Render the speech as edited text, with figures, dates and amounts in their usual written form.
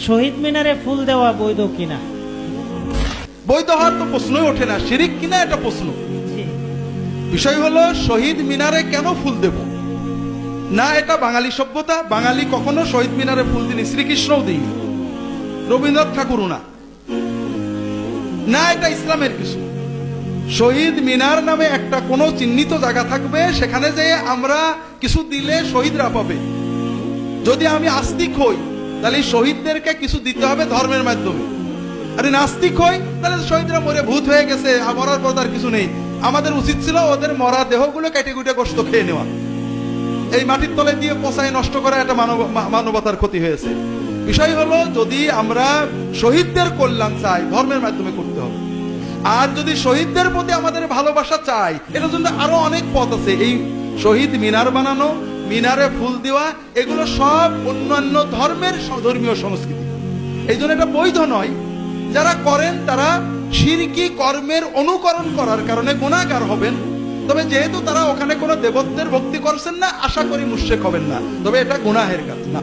শহীদ মিনারে ফুল দেওয়া বৈধ কিনা? বৈধ হওয়ার তো প্রশ্নই ওঠে না, শিরিক কিনা এটা প্রশ্ন। বিষয় হলো শহীদ মিনারে কেন ফুল দেব না, এটা বাঙালি সভ্যতা। বাঙালি কখনো শহীদ মিনারে ফুল দিনি, শ্রীকৃষ্ণও দিইনি, রবীন্দ্রনাথ ঠাকুরও না, না এটা ইসলামের কিছু। শহীদ মিনার নামে একটা কোনো চিহ্নিত জায়গা থাকবে, সেখানে যে আমরা কিছু দিলে শহীদরা পাবে। যদি আমি আস্তিক হই তাহলে শহীদদেরকে কিছু দিতে হবে ধর্মের মাধ্যমে, আর নাস্তিক হই তাহলে শহীদরা মরে ভূত হয়ে গেছে, মরার পর তার কিছু নেই। আমাদের উচিত ছিল ওদের মরা দেহগুলো কেটে কুটে গোশত খেয়ে নেওয়া, এই মাটির তলে দিয়ে পচায় নষ্ট করা, এটা মানবতার ক্ষতি হয়েছে। বিষয় হলো যদি আমরা শহীদদের কল্যাণ চাই ধর্মের মাধ্যমে করতে হবে, আর যদি শহীদদের প্রতি আমাদের ভালোবাসা চাই এটার জন্য আরো অনেক পথ আছে। এই শহীদ মিনার বানানো, মিনারে ফুল দেওয়া, এগুলো সব অন্যান্য ধর্মের ধর্মীয় সংস্কৃতি, এই জন্য এটা বৈধ নয়। যারা করেন তারা শিরকি কর্মের অনুকরণ করার কারণে গুনাহগার হবেন। তবে যেহেতু তারা ওখানে কোনো দেবত্বের ভক্তি করছেন না, আশা করি মুশরিক হবেন না, তবে এটা গুনাহের কাজ না।